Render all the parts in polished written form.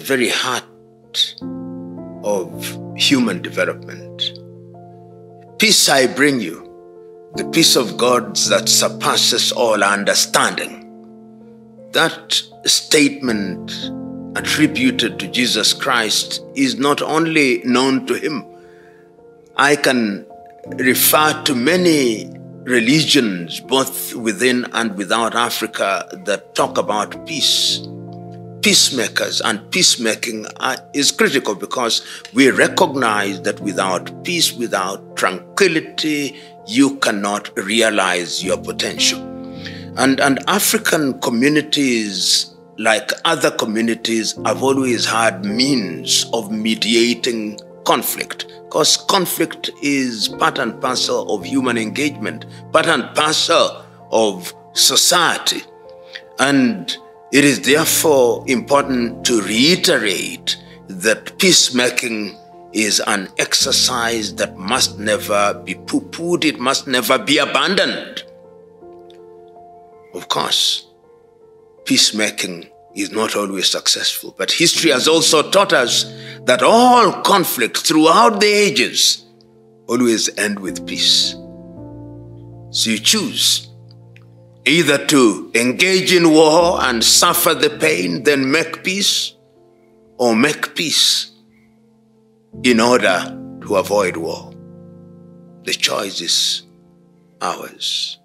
very heart of human development. Peace I bring you, the peace of God that surpasses all understanding. That statement attributed to Jesus Christ is not only known to him. I can refer to many religions, both within and without Africa, that talk about peace. Peacemakers and peacemaking is critical because we recognize that without peace, without tranquility, you cannot realize your potential. And African communities, like other communities, have always had means of mediating conflict, because conflict is part and parcel of human engagement, part and parcel of society. And it is therefore important to reiterate that peacemaking is an exercise that must never be poo-pooed, it must never be abandoned. Of course, peacemaking is not always successful, but history has also taught us that all conflicts throughout the ages always end with peace. So you choose either to engage in war and suffer the pain, then make peace, or make peace in order to avoid war. The choice is ours.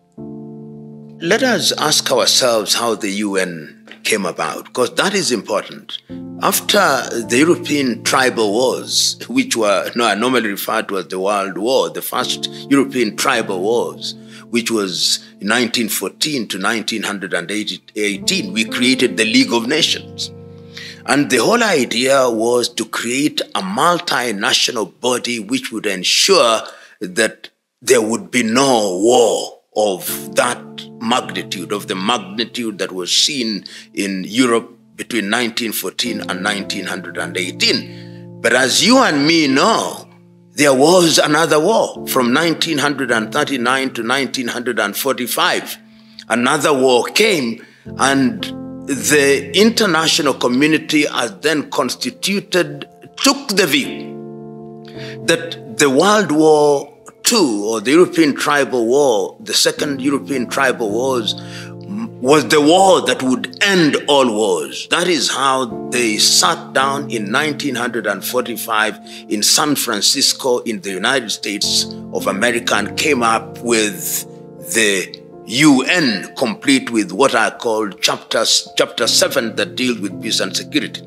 Let us ask ourselves how the UN came about, because that is important. After the European tribal wars, which were normally referred to as the World War, the first European tribal wars, which was 1914 to 1918, we created the League of Nations. And the whole idea was to create a multinational body which would ensure that there would be no war of that magnitude, of the magnitude that was seen in Europe between 1914 and 1918. But as you and me know, there was another war from 1939 to 1945. Another war came, and the international community, as then constituted, took the view that the World War II, or the European Tribal War, the Second European Tribal Wars, was the war that would end all wars. That is how they sat down in 1945 in San Francisco in the United States of America and came up with the UN, complete with what are called Chapter 7 that deals with peace and security.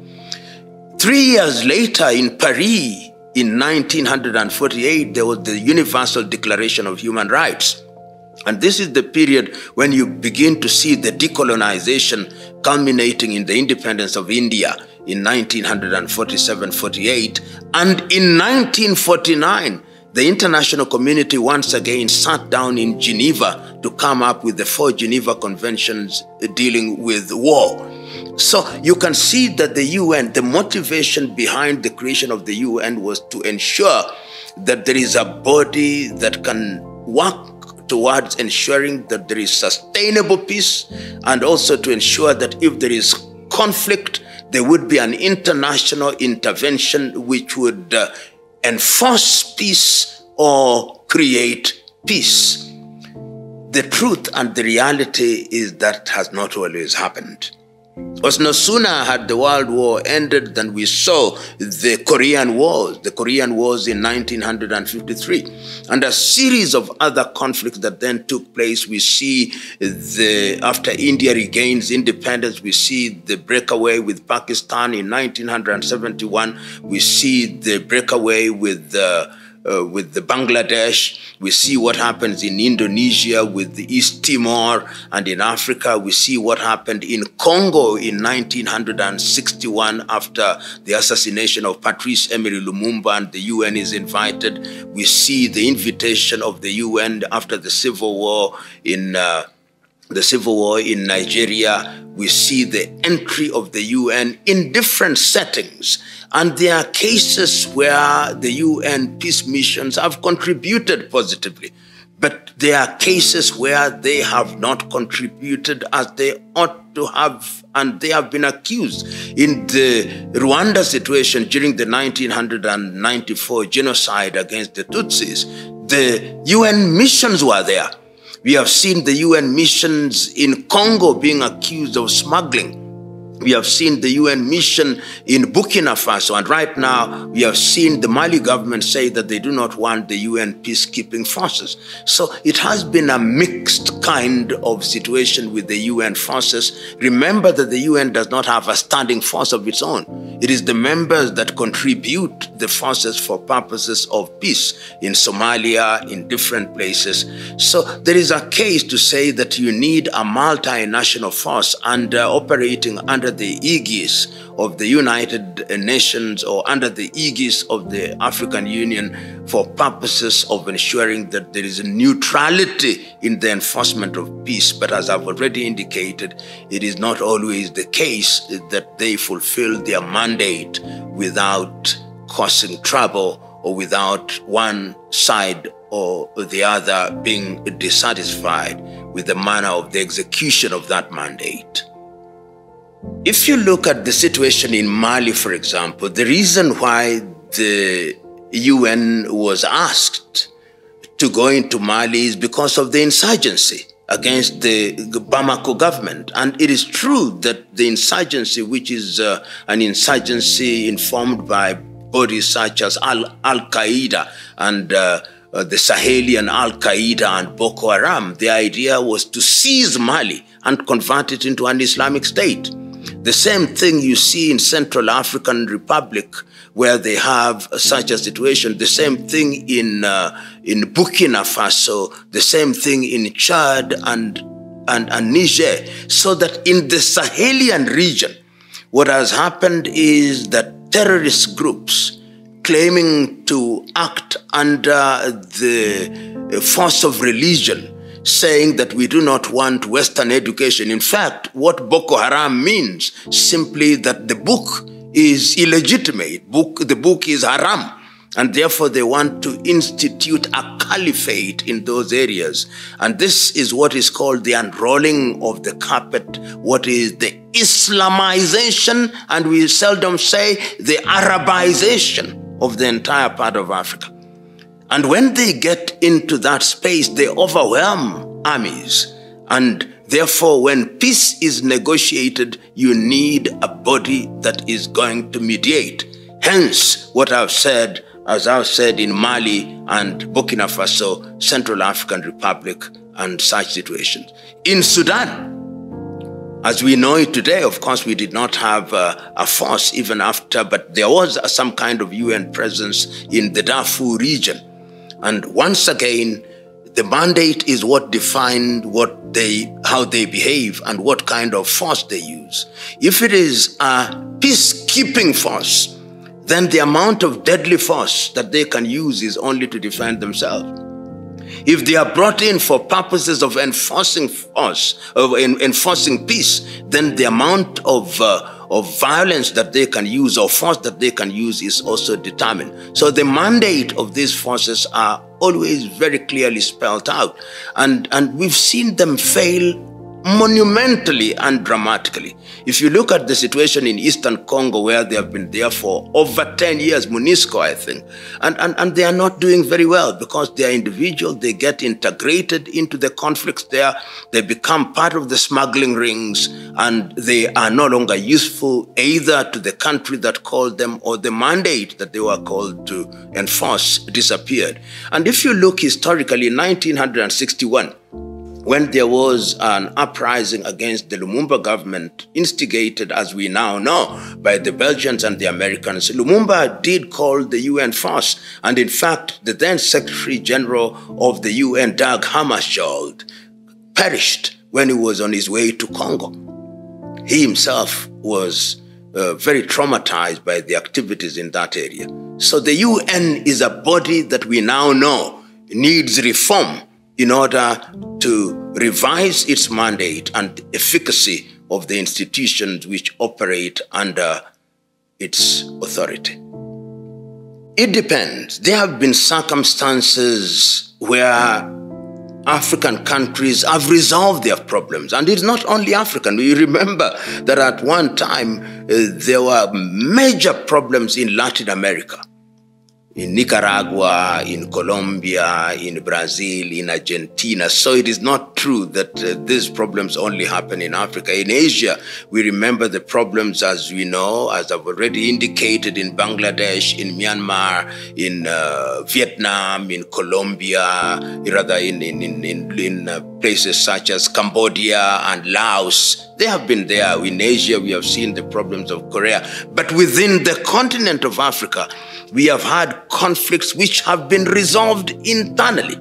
3 years later in Paris, in 1948, there was the Universal Declaration of Human Rights. And this is the period when you begin to see the decolonization culminating in the independence of India in 1947-48. And in 1949, the international community once again sat down in Geneva to come up with the 4 Geneva Conventions dealing with war. So you can see that the UN, the motivation behind the creation of the UN was to ensure that there is a body that can work towards ensuring that there is sustainable peace, and also to ensure that if there is conflict, there would be an international intervention which would enforce peace or create peace. The truth and the reality is that has not always happened. Because no sooner had the World War ended than we saw the Korean Wars in 1953, and a series of other conflicts that then took place. We see after India regains independence, we see the breakaway with Pakistan in 1971. We see the breakaway with the Bangladesh. We see what happens in Indonesia with the East Timor, and in Africa we see what happened in Congo in 1961 after the assassination of Patrice Emery Lumumba, and the UN is invited. We see the invitation of the UN after the civil war in Nigeria. We see the entry of the UN in different settings. And there are cases where the UN peace missions have contributed positively. But there are cases where they have not contributed as they ought to have, and they have been accused in the Rwanda situation during the 1994 genocide against the Tutsis. The UN missions were there. We have seen the UN missions in Congo being accused of smuggling. We have seen the UN mission in Burkina Faso, and right now we have seen the Mali government say that they do not want the UN peacekeeping forces. So it has been a mixed kind of situation with the UN forces. Remember that the UN does not have a standing force of its own. It is the members that contribute the forces for purposes of peace in Somalia, in different places. So there is a case to say that you need a multinational force operating under the aegis of the United Nations or under the aegis of the African Union for purposes of ensuring that there is a neutrality in the enforcement of peace. But as I've already indicated, it is not always the case that they fulfill their mandate without causing trouble or without one side or the other being dissatisfied with the manner of the execution of that mandate. If you look at the situation in Mali, for example, the reason why the UN was asked to go into Mali is because of the insurgency against the Bamako government. And it is true that the insurgency, which is an insurgency informed by bodies such as Al-Qaeda and the Sahelian Al-Qaeda and Boko Haram, the idea was to seize Mali and convert it into an Islamic state. The same thing you see in Central African Republic, where they have such a situation. The same thing in Burkina Faso. The same thing in Chad and Niger. So that in the Sahelian region, what has happened is that terrorist groups claiming to act under the force of religion, saying that we do not want Western education. In fact, what Boko Haram means, simply that the book is illegitimate. The book is haram. And therefore they want to institute a caliphate in those areas. And this is what is called the unrolling of the carpet, what is the Islamization, and we seldom say the Arabization of the entire part of Africa. And when they get into that space, they overwhelm armies. And therefore, when peace is negotiated, you need a body that is going to mediate. Hence, what I've said, as I've said in Mali and Burkina Faso, Central African Republic, and such situations. In Sudan, as we know it today, of course, we did not have a force even after, but there was some kind of UN presence in the Darfur region. And once again, the mandate is what defined how they behave and what kind of force they use. If it is a peacekeeping force, then the amount of deadly force that they can use is only to defend themselves. If they are brought in for purposes of enforcing peace, then the amount of violence that they can use or force that they can use is also determined. So the mandate of these forces are always very clearly spelled out. And we've seen them fail monumentally and dramatically. If you look at the situation in Eastern Congo, where they have been there for over 10 years, MONUSCO, I think, and they are not doing very well because they are individual, they get integrated into the conflicts there, they become part of the smuggling rings, and they are no longer useful either to the country that called them or the mandate that they were called to enforce disappeared. And if you look historically, in 1961, when there was an uprising against the Lumumba government, instigated, as we now know, by the Belgians and the Americans, Lumumba did call the UN force. And in fact, the then Secretary General of the UN, Dag Hammarskjöld, perished when he was on his way to Congo. He himself was very traumatized by the activities in that area. So the UN is a body that we now know needs reform in order to revise its mandate and the efficacy of the institutions which operate under its authority. It depends. There have been circumstances where African countries have resolved their problems. And it's not only African. We remember that at one time, there were major problems in Latin America. In Nicaragua, in Colombia, in Brazil, in Argentina. So it is not true that these problems only happen in Africa. In Asia, we remember the problems, as we know, as I've already indicated, in Bangladesh, in Myanmar, in Vietnam, in Colombia, rather in places such as Cambodia and Laos. They have been there. In Asia, we have seen the problems of Korea. But within the continent of Africa, we have had conflicts which have been resolved internally.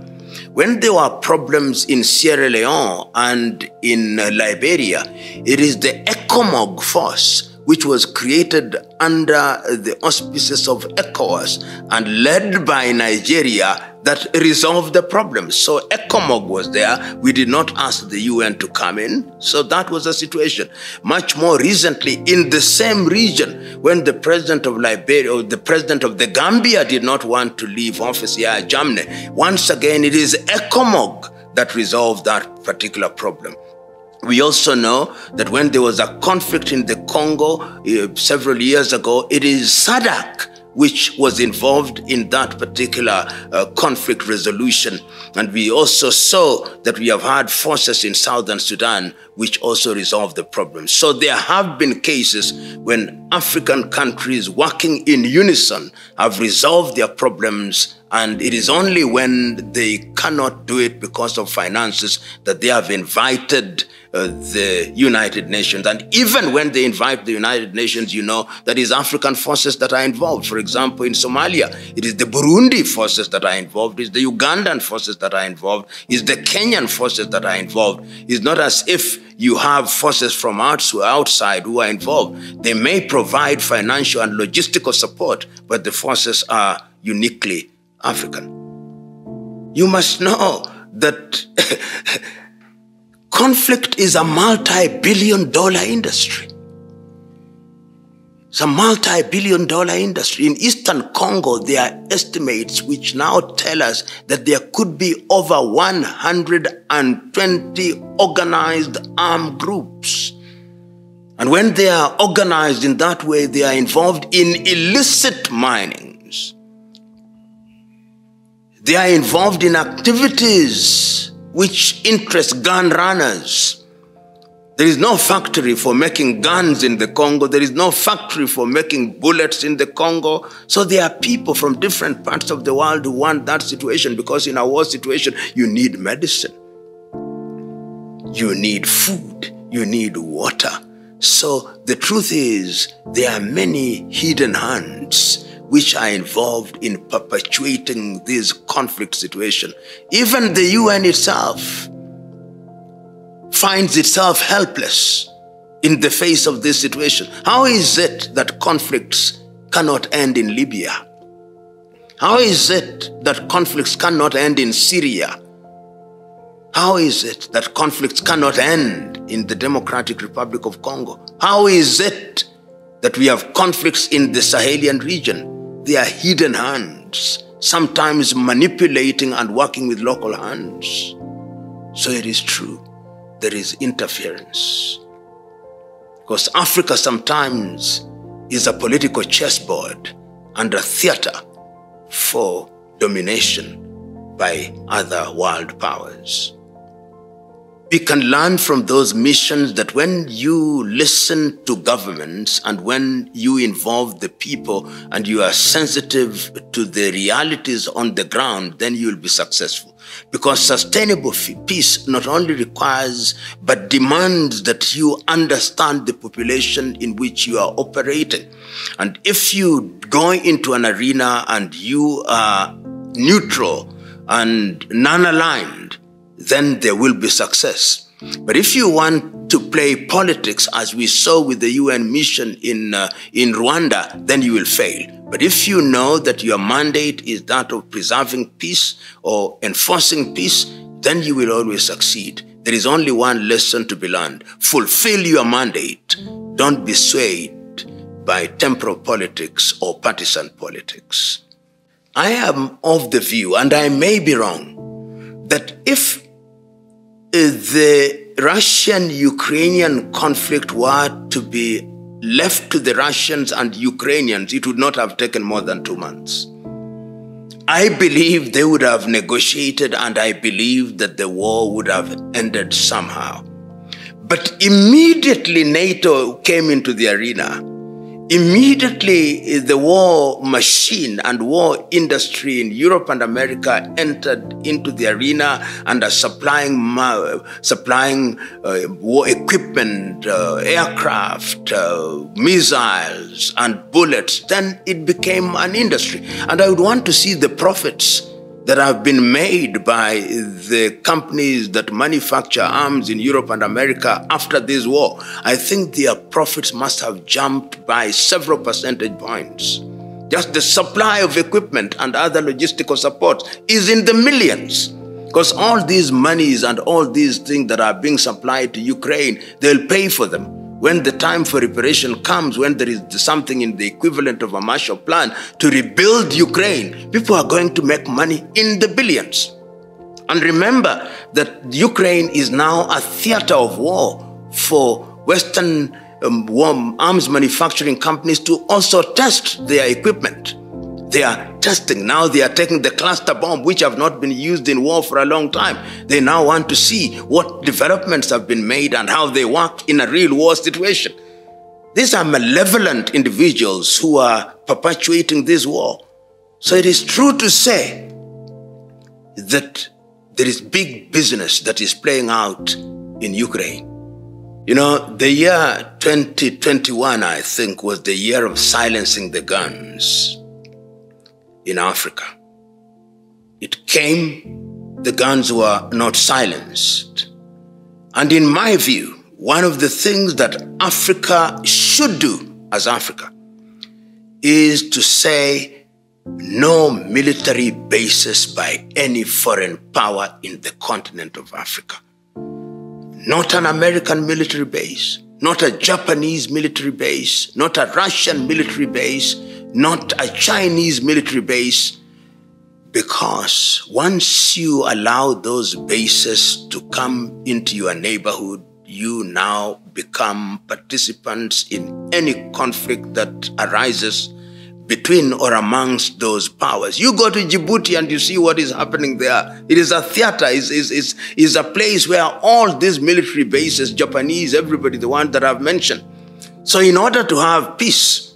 When there were problems in Sierra Leone and in Liberia, it is the ECOMOG force which was created under the auspices of ECOWAS and led by Nigeria that resolved the problems. So ECOMOG was there. We did not ask the UN to come in. So that was the situation. Much more recently, in the same region, when the president of Liberia or the president of the Gambia did not want to leave office, Yahya Jammeh, once again, it is ECOMOG that resolved that particular problem. We also know that when there was a conflict in the Congo several years ago, it is SADC which was involved in that particular conflict resolution. And we also saw that we have had forces in Southern Sudan which also resolved the problem. So there have been cases when African countries working in unison have resolved their problems, and it is only when they cannot do it because of finances that they have invited the United Nations. And even when they invite the United Nations, you know, that is African forces that are involved. For example, in Somalia, it is the Burundi forces that are involved, it's the Ugandan forces that are involved, it's the Kenyan forces that are involved. It's not as if you have forces from outside who are involved. They may provide financial and logistical support, but the forces are uniquely African. You must know that conflict is a multi-billion-dollar industry. It's a multi-billion-dollar industry. In Eastern Congo, there are estimates which now tell us that there could be over 120 organized armed groups. And when they are organized in that way, they are involved in illicit minings. They are involved in activities which interest gun runners. There is no factory for making guns in the Congo. There is no factory for making bullets in the Congo. So there are people from different parts of the world who want that situation, because in a war situation, you need medicine. You need food. You need water. So the truth is, there are many hidden hands which are involved in perpetuating this conflict situation. Even the UN itself finds itself helpless in the face of this situation. How is it that conflicts cannot end in Libya? How is it that conflicts cannot end in Syria? How is it that conflicts cannot end in the Democratic Republic of Congo? How is it that we have conflicts in the Sahelian region? They are hidden hands, sometimes manipulating and working with local hands. So it is true, there is interference. Because Africa sometimes is a political chessboard and a theater for domination by other world powers. We can learn from those missions that when you listen to governments and when you involve the people and you are sensitive to the realities on the ground, then you will be successful. Because sustainable peace not only requires but demands that you understand the population in which you are operating. And if you go into an arena and you are neutral and non-aligned, then there will be success. But if you want to play politics, as we saw with the UN mission in Rwanda, then you will fail. But if you know that your mandate is that of preserving peace or enforcing peace, then you will always succeed. There is only one lesson to be learned. Fulfill your mandate. Don't be swayed by temporal politics or partisan politics. I am of the view, and I may be wrong, that if the Russian-Ukrainian conflict were to be left to the Russians and Ukrainians, it would not have taken more than 2 months. I believe they would have negotiated, and I believe that the war would have ended somehow. But immediately NATO came into the arena. Immediately the war machine and war industry in Europe and America entered into the arena and are supplying war equipment, aircraft, missiles and bullets. Then it became an industry. And I would want to see the profits that have been made by the companies that manufacture arms in Europe and America after this war. I think their profits must have jumped by several percentage points. Just the supply of equipment and other logistical support is in the millions. Because all these monies and all these things that are being supplied to Ukraine, they'll pay for them. When the time for reparation comes, when there is something in the equivalent of a Marshall Plan to rebuild Ukraine, people are going to make money in the billions. And remember that Ukraine is now a theater of war for Western arms manufacturing companies to also test their equipment. They are testing. Now they are taking the cluster bomb, which have not been used in war for a long time. They now want to see what developments have been made and how they work in a real war situation. These are malevolent individuals who are perpetuating this war. So it is true to say that there is big business that is playing out in Ukraine. You know, the year 2021, I think, was the year of silencing the guns in Africa. It came, the guns were not silenced. And in my view, one of the things that Africa should do as Africa is to say no military bases by any foreign power in the continent of Africa. Not an American military base, not a Japanese military base, not a Russian military base, not a Chinese military base, because once you allow those bases to come into your neighborhood, you now become participants in any conflict that arises between or amongst those powers. You go to Djibouti and you see what is happening there. It is a theater, is a place where all these military bases, Japanese, everybody, the ones that I've mentioned. So in order to have peace,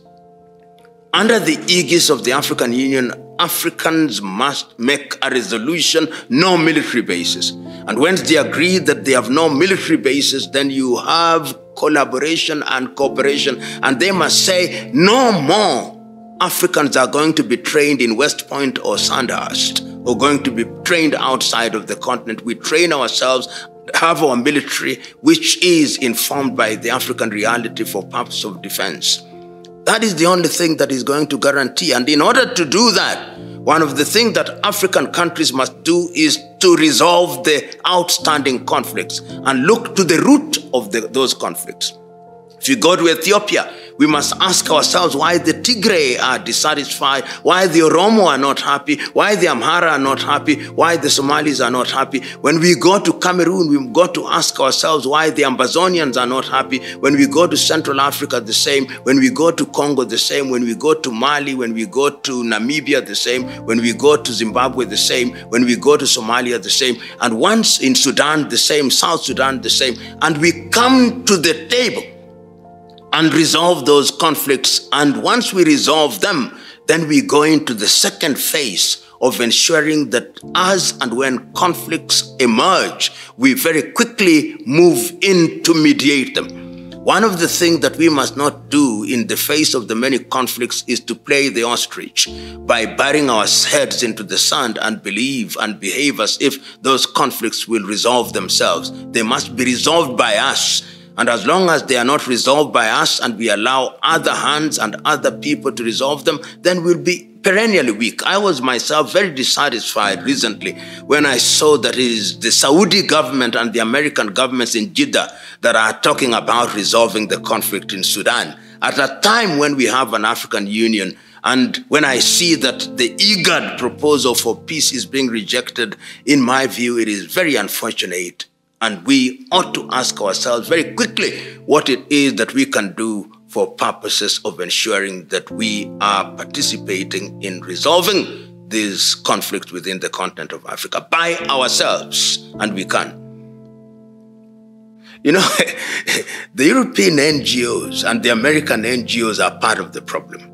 under the aegis of the African Union, Africans must make a resolution, no military bases. And once they agree that they have no military bases, then you have collaboration and cooperation. And they must say no more Africans are going to be trained in West Point or Sandhurst, or going to be trained outside of the continent. We train ourselves, have our military, which is informed by the African reality for purpose of defense. That is the only thing that is going to guarantee. And in order to do that, one of the things that African countries must do is to resolve the outstanding conflicts and look to the root of those conflicts. If you go to Ethiopia, we must ask ourselves why the Tigray are dissatisfied, why the Oromo are not happy, why the Amhara are not happy, why the Somalis are not happy. When we go to Cameroon, we've got to ask ourselves why the Ambazonians are not happy. When we go to Central Africa, the same. When we go to Congo, the same. When we go to Mali, when we go to Namibia, the same. When we go to Zimbabwe, the same. When we go to Somalia, the same. And once in Sudan, the same. South Sudan, the same. And we come to the table and resolve those conflicts. And once we resolve them, then we go into the second phase of ensuring that as and when conflicts emerge, we very quickly move in to mediate them. One of the things that we must not do in the face of the many conflicts is to play the ostrich by burying our heads into the sand and believe and behave as if those conflicts will resolve themselves. They must be resolved by us. And as long as they are not resolved by us and we allow other hands and other people to resolve them, then we'll be perennially weak. I was myself very dissatisfied recently when I saw that it is the Saudi government and the American governments in Jeddah that are talking about resolving the conflict in Sudan at a time when we have an African Union. And when I see that the IGAD proposal for peace is being rejected, in my view, it is very unfortunate. And we ought to ask ourselves very quickly what it is that we can do for purposes of ensuring that we are participating in resolving this conflict within the continent of Africa by ourselves, and we can. You know, the European NGOs and the American NGOs are part of the problem.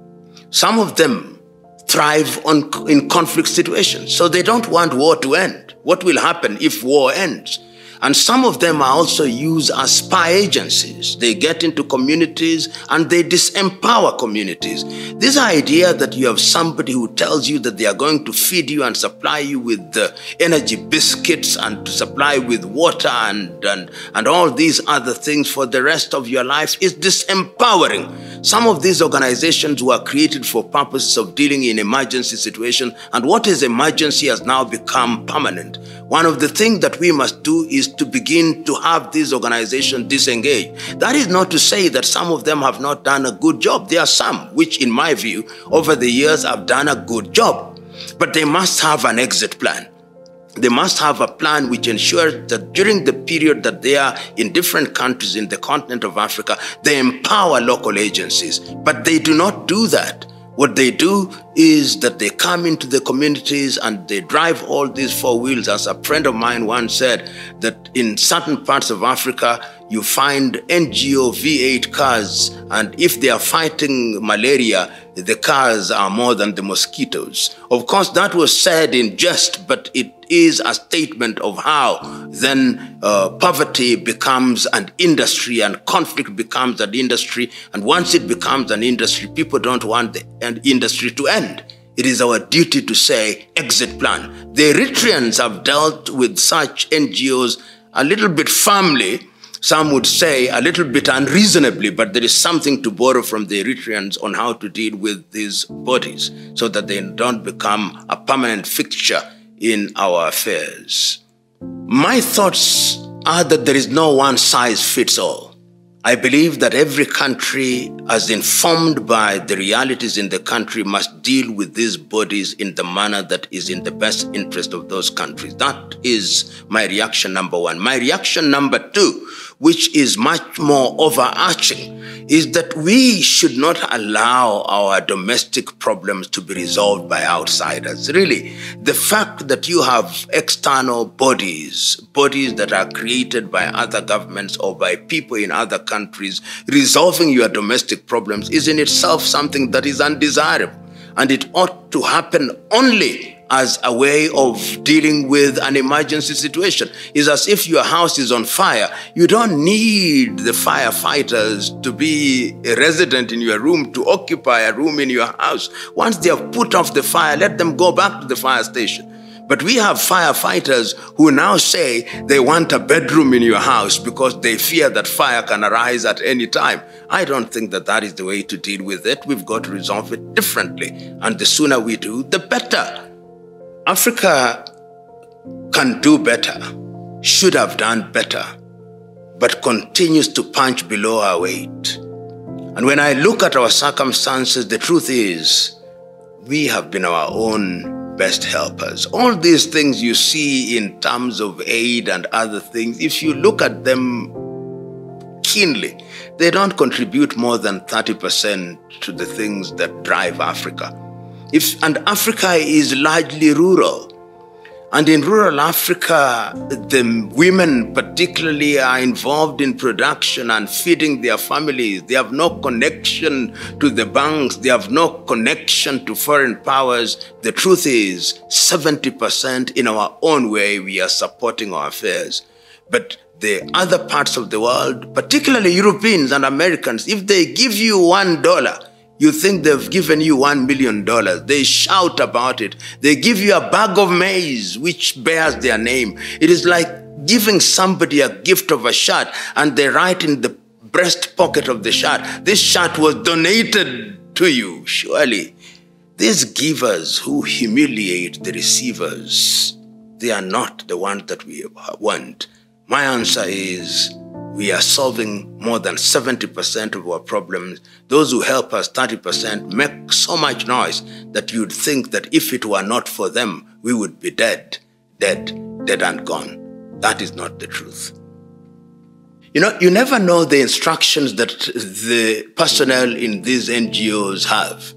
Some of them thrive in conflict situations, so they don't want war to end. What will happen if war ends? And some of them are also used as spy agencies. They get into communities and they disempower communities. This idea that you have somebody who tells you that they are going to feed you and supply you with energy biscuits and to supply with water and all these other things for the rest of your life is disempowering. Some of these organizations were created for purposes of dealing in emergency situations, and what is emergency has now become permanent. One of the things that we must do is to begin to have these organizations disengage. That is not to say that some of them have not done a good job. There are some which, in my view, over the years have done a good job. But they must have an exit plan. They must have a plan which ensures that during the period that they are in different countries in the continent of Africa, they empower local agencies. But they do not do that. What they do is that they come into the communities and they drive all these four wheels. As a friend of mine once said, that in certain parts of Africa, you find NGO V8 cars, and if they are fighting malaria, the cars are more than the mosquitoes. Of course, that was said in jest, but it is a statement of how then poverty becomes an industry and conflict becomes an industry. And once it becomes an industry, people don't want the industry to end. It is our duty to say, exit plan. The Eritreans have dealt with such NGOs a little bit firmly. Some would say a little bit unreasonably, but there is something to borrow from the Eritreans on how to deal with these bodies so that they don't become a permanent fixture in our affairs. My thoughts are that there is no one size fits all. I believe that every country, as informed by the realities in the country, must deal with these bodies in the manner that is in the best interest of those countries. That is my reaction number one. My reaction number two, which is much more overarching, is that we should not allow our domestic problems to be resolved by outsiders. Really, the fact that you have external bodies that are created by other governments or by people in other countries resolving your domestic problems is in itself something that is undesirable. And it ought to happen only as a way of dealing with an emergency situation. It's as if your house is on fire. You don't need the firefighters to be a resident in your room, to occupy a room in your house. Once they have put off the fire, let them go back to the fire station. But we have firefighters who now say they want a bedroom in your house because they fear that fire can arise at any time. I don't think that that is the way to deal with it. We've got to resolve it differently. And the sooner we do, the better. Africa can do better, should have done better, but continues to punch below our weight. And when I look at our circumstances, the truth is we have been our own best helpers. All these things you see in terms of aid and other things, if you look at them keenly, they don't contribute more than 30% to the things that drive Africa. And Africa is largely rural. And in rural Africa, the women particularly are involved in production and feeding their families. They have no connection to the banks. They have no connection to foreign powers. The truth is, 70% in our own way, we are supporting our affairs. But the other parts of the world, particularly Europeans and Americans, if they give you $1, you think they've given you $1 million. They shout about it. They give you a bag of maize which bears their name. It is like giving somebody a gift of a shirt and they write in the breast pocket of the shirt, this shirt was donated to you. Surely, these givers who humiliate the receivers, they are not the ones that we want. My answer is, we are solving more than 70% of our problems. Those who help us, 30%, make so much noise that you'd think that if it were not for them, we would be dead and gone. That is not the truth. You know, you never know the instructions that the personnel in these NGOs have.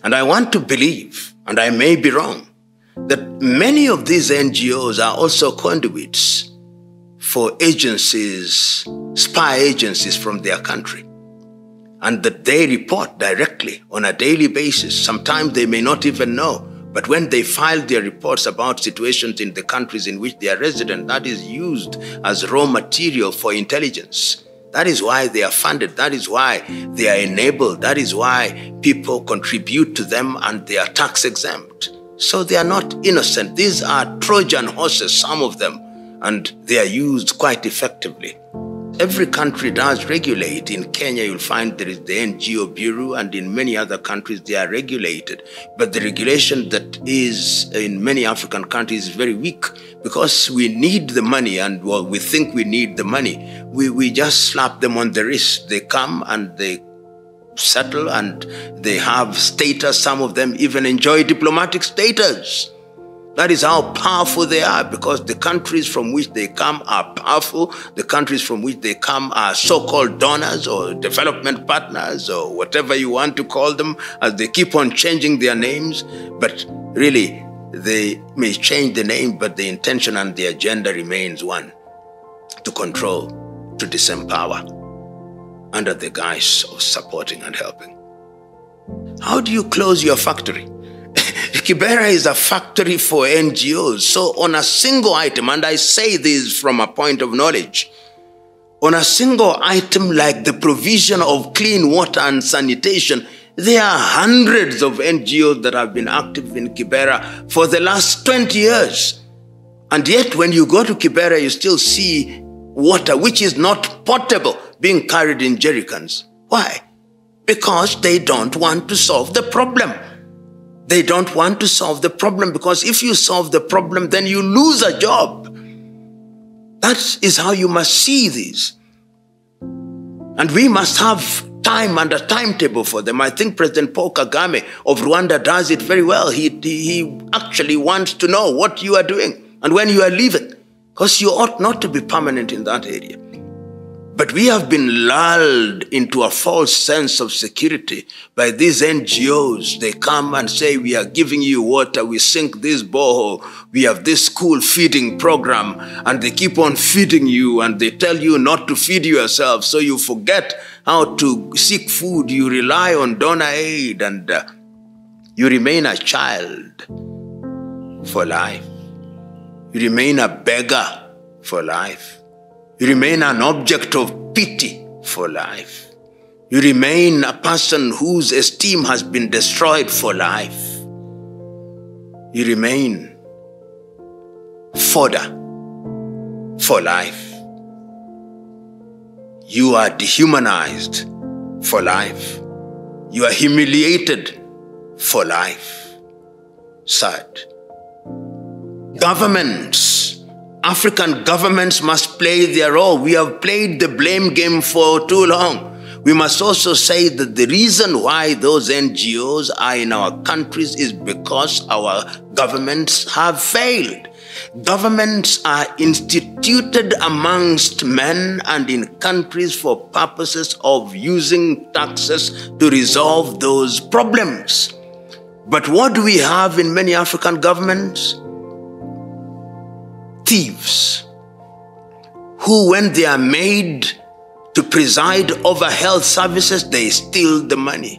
And I want to believe, and I may be wrong, that many of these NGOs are also conduits for agencies, spy agencies from their country. And that they report directly on a daily basis. Sometimes they may not even know. But when they file their reports about situations in the countries in which they are resident, that is used as raw material for intelligence. That is why they are funded. That is why they are enabled. That is why people contribute to them and they are tax exempt. So they are not innocent. These are Trojan horses, some of them, and they are used quite effectively. Every country does regulate. In Kenya, you'll find there is the NGO Bureau, and in many other countries, they are regulated. But the regulation that is in many African countries is very weak because we need the money, and well, we think we need the money. We just slap them on the wrist. They come and they settle and they have status. Some of them even enjoy diplomatic status. That is how powerful they are, because the countries from which they come are powerful. The countries from which they come are so-called donors or development partners or whatever you want to call them, as they keep on changing their names. But really, they may change the name, but the intention and the agenda remains one: to control, to disempower, under the guise of supporting and helping. How do you close your factory? Kibera is a factory for NGOs. So on a single item, and I say this from a point of knowledge, on a single item like the provision of clean water and sanitation, there are hundreds of NGOs that have been active in Kibera for the last 20 years. And yet when you go to Kibera, you still see water which is not potable being carried in jerrycans. Why? Because they don't want to solve the problem. They don't want to solve the problem, because if you solve the problem, then you lose a job. That is how you must see these. And we must have time and a timetable for them. I think President Paul Kagame of Rwanda does it very well. He actually wants to know what you are doing and when you are leaving, because you ought not to be permanent in that area. But we have been lulled into a false sense of security by these NGOs. They come and say, we are giving you water, we sink this borehole, we have this school feeding program, and they keep on feeding you, and they tell you not to feed yourself, so you forget how to seek food. You rely on donor aid, and you remain a child for life. You remain a beggar for life. You remain an object of pity for life. You remain a person whose esteem has been destroyed for life. You remain fodder for life. You are dehumanized for life. You are humiliated for life. Sad. Governments, African governments must play their role. We have played the blame game for too long. We must also say that the reason why those NGOs are in our countries is because our governments have failed. Governments are instituted amongst men and in countries for purposes of using taxes to resolve those problems. But what do we have in many African governments? Thieves, who when they are made to preside over health services, they steal the money.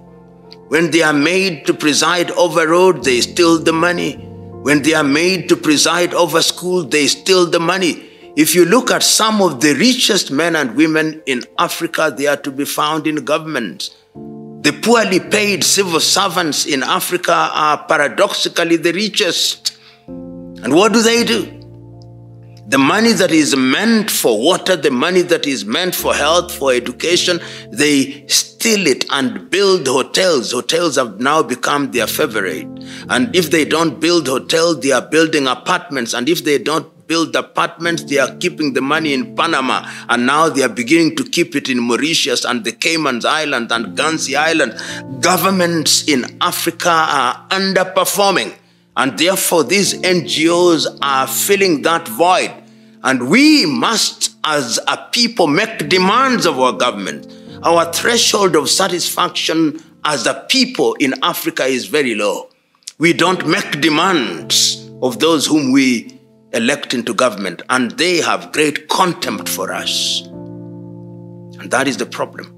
When they are made to preside over roads, they steal the money. When they are made to preside over schools, they steal the money. If you look at some of the richest men and women in Africa, they are to be found in governments. The poorly paid civil servants in Africa are paradoxically the richest. And what do? The money that is meant for water, the money that is meant for health, for education, they steal it and build hotels. Hotels have now become their favorite. And if they don't build hotels, they are building apartments. And if they don't build apartments, they are keeping the money in Panama. And now they are beginning to keep it in Mauritius and the Cayman Islands and Guernsey Island. Governments in Africa are underperforming. And therefore, these NGOs are filling that void. And we must, as a people, make demands of our government. Our threshold of satisfaction as a people in Africa is very low. We don't make demands of those whom we elect into government, and they have great contempt for us. And that is the problem.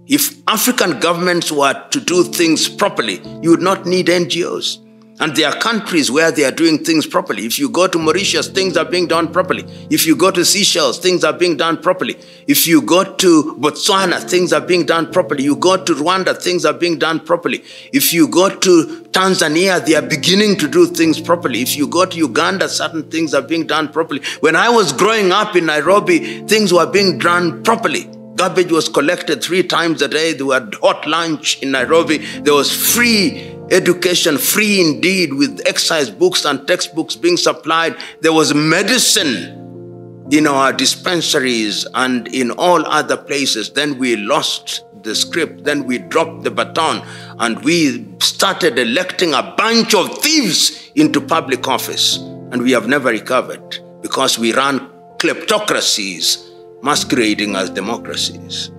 If African governments were to do things properly, you would not need NGOs. And there are countries where they are doing things properly. If you go to Mauritius, things are being done properly. If you go to Seychelles, things are being done properly. If you go to Botswana, things are being done properly. You go to Rwanda, things are being done properly. If you go to Tanzania, they are beginning to do things properly. If you go to Uganda, certain things are being done properly. When I was growing up in Nairobi, things were being done properly. Garbage was collected 3 times a day. There were hot lunch in Nairobi. There was free education, free indeed, with exercise books and textbooks being supplied. There was medicine in our dispensaries and in all other places. Then we lost the script. Then we dropped the baton and we started electing a bunch of thieves into public office. And we have never recovered because we ran kleptocracies masquerading as democracies.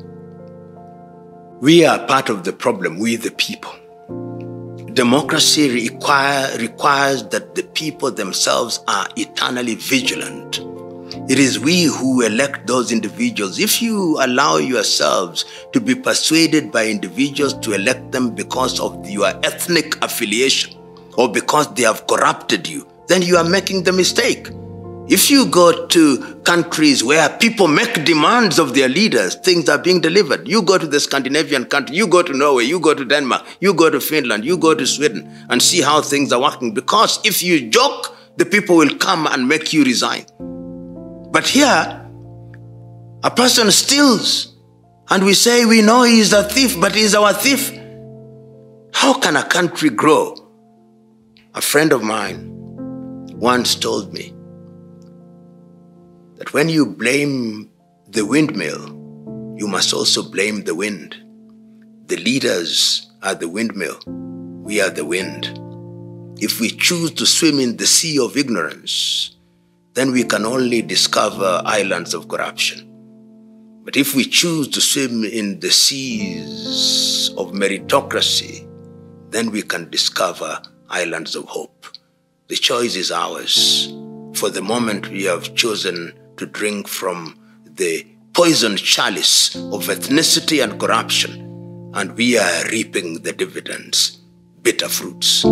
We are part of the problem, we the people. Democracy requires that the people themselves are eternally vigilant. It is we who elect those individuals. If you allow yourselves to be persuaded by individuals to elect them because of your ethnic affiliation or because they have corrupted you, then you are making the mistake. If you go to countries where people make demands of their leaders, things are being delivered. You go to the Scandinavian country, you go to Norway, you go to Denmark, you go to Finland, you go to Sweden and see how things are working. Because if you joke, the people will come and make you resign. But here, a person steals and we say we know he is a thief, but he is our thief. How can a country grow? A friend of mine once told me that when you blame the windmill, you must also blame the wind. The leaders are the windmill. We are the wind. If we choose to swim in the sea of ignorance, then we can only discover islands of corruption. But if we choose to swim in the seas of meritocracy, then we can discover islands of hope. The choice is ours. For the moment, we have chosen to drink from the poisoned chalice of ethnicity and corruption, and we are reaping the dividends, bitter fruits.